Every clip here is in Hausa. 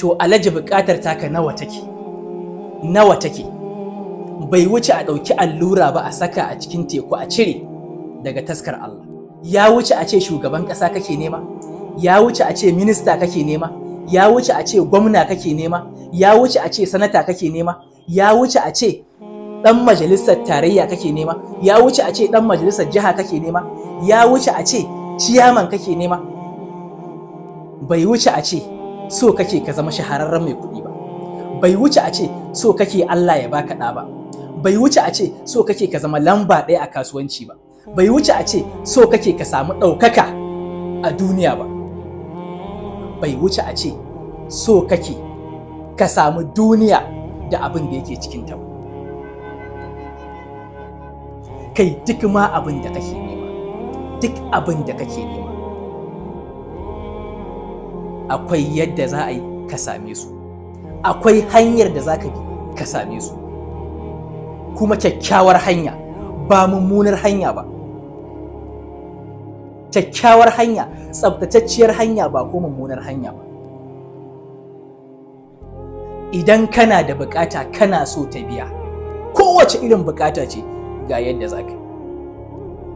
to alaji buƙatar taka nawa take bai wuce a ɗauki allura ba a saka a cikin teku a cire daga taskar Allah. Ya wuce a ce shugaban ƙasa kake nema, ya wuce a ce minista kake nema, ya wuce a ce gwamna kake nema, ya wuce a ce sanata kake nema, ya wuce a ce ɗan majalisar tarayya kake nema, ya wuce a ce ɗan majalisar jiha kake nema, ya wuce a ce ciyaman kake nema. Bai wuce a ce so kake ka zama shahararren mai kuɗi ba, bai wuce a ce so kake Allah ya baka ɗa ba, bai wuce a ce so kake ka zama lamba ɗaya a kasuwanci ba, bai wuce a ce so kake ka samu ɗaukaka a duniya ba, bai wuce a ce so kake ka samu duniya da abin da yake cikinta ba. Kai duk ma abin da kake nema, duk abin da kake nema akwai yadda za a yi ka same su, akwai hanyar da za ka bi ka same su, kuma kyakkyawar hanya ba mummunar hanya ba, kyakkyawar hanya, tsabtatacciyar hanya ba ko mummunar hanya ba. Idan kana da bukata kana so ta biya, kowace irin bukata ce, ga yadda za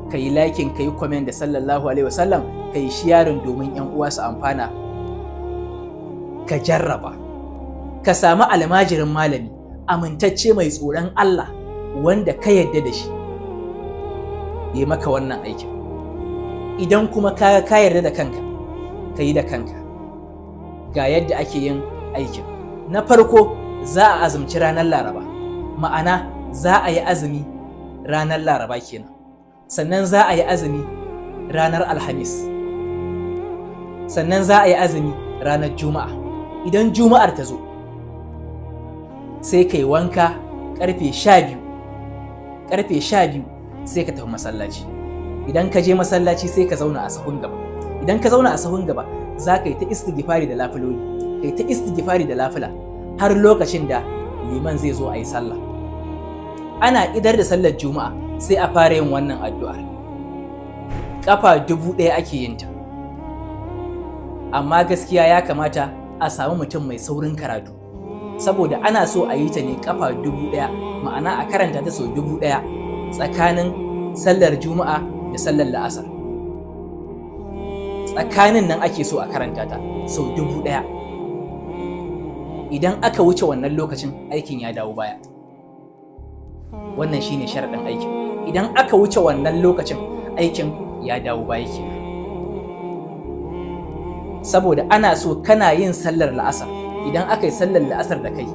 ka yi liking, ka yi comment da sallallahu alaihi wasallam, ka yi sharing domin 'yan uwa su amfana. Ka jarraba, ka samu almajirin malami amintacce mai tsoron Allah wanda ka yadda da shi ya maka wannan aikin. Idan kuma ka yarda da kanka, ka yi da kanka. Ga yadda ake yin aikin. Na farko, za a azumci ranar Laraba, ma'ana za a yi azumi ranar Laraba kenan, sannan za a yi azumi ranar Alhamis, sannan za a yi azumi ranar Juma'a. Idan Juma'ar ta zo, sai ka yi wanka ƙarfe 12 sai ka tafi masallaci. Idan ka je masallaci sai ka zauna a sahun gaba. Idan ka zauna a sahun gaba, za ka yi ta istighfari da lafiloli, ka yi ta istighfari da lafila har lokacin da liman zai zo a yi sallah. Ana idar da sallar Juma'a sai a fara yin wannan addu'ar. Ƙafa 1000 ake yin ta. Amma gaskiya ya kamata a samu mutum mai saurin karatu, saboda ana so a yi ta ne ƙafa 1000, ma'ana a karanta ta sau 1000 tsakanin sallar Juma'a da sallar La'asar. Tsakanin nan ake so a karanta ta sau 1000. Idan aka wuce wannan lokacin, aikin ya dawo baya. Wannan shine sharaɗin aikin. Idan aka wuce wannan lokacin, aikin ya dawo baya kenan. Saboda ana so kana yin sallar La'asar, idan aka yi sallar La'asar da kai,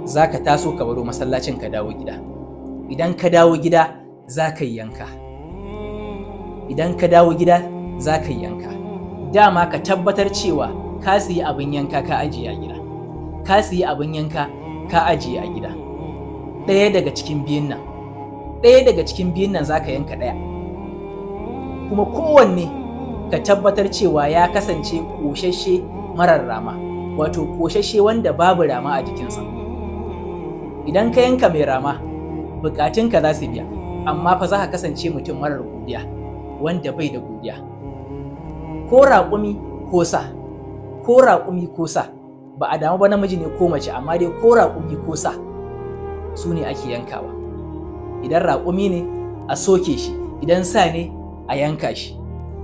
za ka taso ka baro masallacin ka dawo gida. Idan ka dawo gida, za ka yi yanka. Idan ka dawo gida, za ka yi yanka. Dama ka tabbatar cewa ka siyi abin yanka ka ajiye a gida. Ka siyi abin yanka ka ajiye a gida. Ɗaya daga cikin biyun nan za ka yanka ɗaya. Kuma kowanne ka tabbatar cewa ya kasance ƙoshashe marar rama, wato ƙoshashe wanda babu rama a jikinsa. Idan ka yanka mai rama, bukatunka za su biya, amma fa za ka kasance mutum marar godiya, wanda bai da godiya. Ko raƙumi ko sa, ba a damu ba namiji ne ko mace, amma dai ko raƙumi ko sa su ne ake yankawa. Idan raƙumi ne a soke shi, idan sa ne a yanka shi.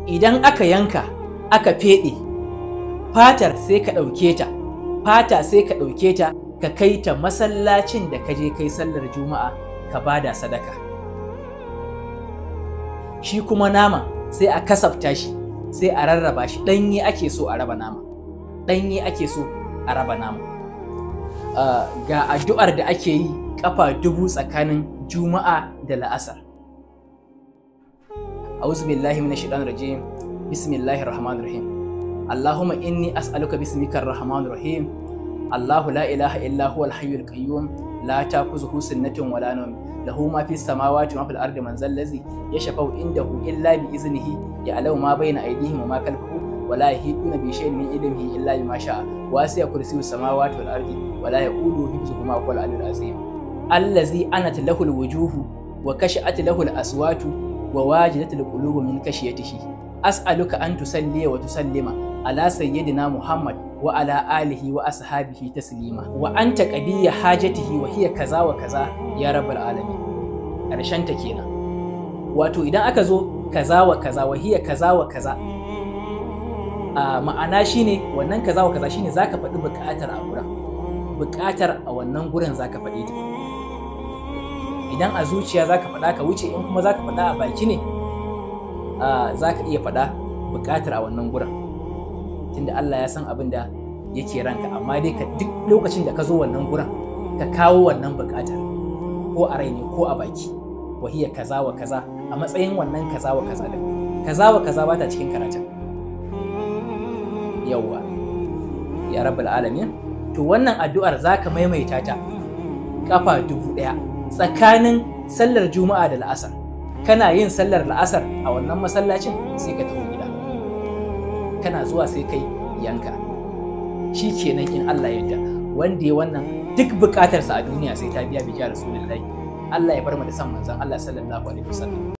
Idan aka yanka aka feɗe, fatar sai ka ɗauke ta, ka kai ta masallacin da ka je kai sallar Juma'a ka bada sadaka. Shi kuma nama sai a kasafta shi, sai a rarraba shi. Ɗanye ake so a raba nama. Ga addu'ar da ake yi ƙafa 1000 tsakanin Juma'a da La'asar. A'udhu billahi minash shaitanir rajim. Bismillahir rahmanir rahim. Allahumma inni as'aluka bismikar rahmanir rahim. Allahu la ilaha illa huwal hayyul qayyum la ta'khudhuhu sinatun wa la nawm. Lahu ma fis samawati wa ma fil ardi man zal ladzi yashfa'u indahu illa bi iznihi ya'lamu ma bayna aydihim wa ma khalfahum wa la yuhituna bi shay'in min ilmihi illa bima sha'a. Wasi'a kursiyyus samawati wal ardi wa la ya'uduhu hifdhuhuma wa huwal aliyyul azim. Allazi anat lahu alwujuhu wa kashat lahu alaswatu wa wajidat alqulubu min kashiyatihi. As'aluka an tusalli wa tusallima ala sayyidina Muhammad wa ala alihi wa ashabihi taslima wa anta qadiyya hajatihi wa hiya kaza wa kaza ya rabbal alamin. Karshen ta kenan. Wato idan aka zo kaza wa kaza wa hiya kaza wa kaza, ma'ana shine wannan kaza wa kaza shine zaka faɗi buƙatar a gurin, buƙatar a wannan gurin zaka faɗi ta. Idan a zuciya zaka faɗa ka wuce, in kuma zaka faɗa a baki ne zaka iya faɗa buƙatar a wannan gurin, tunda Allah ya san abin da yake ranka. Amma dai ka duk lokacin da ka zo wannan gurin ka kawo wannan buƙatar, ko a rai ne ko a baki, wahiya kaza wa kaza, a matsayin wannan kaza wa kaza din. Kaza wa kaza ba ta cikin karatun. Yawwa ya rabbal alamin. To wannan addu'ar zaka maimaita ta kafa 1000 tsakanin sallar juma'a da la'asar. Kana yin sallar la'asar a wannan masallacin sai ka tafi gida, kana zuwa sai kai yanka, shi kenan in Allah ya yarda. Wanda ya wannan duk bukatarsa a duniya sai ta biya bi ja Rasulullahi. Allah ya bar mu da san manzon Allah sallallahu alaihi wasallam.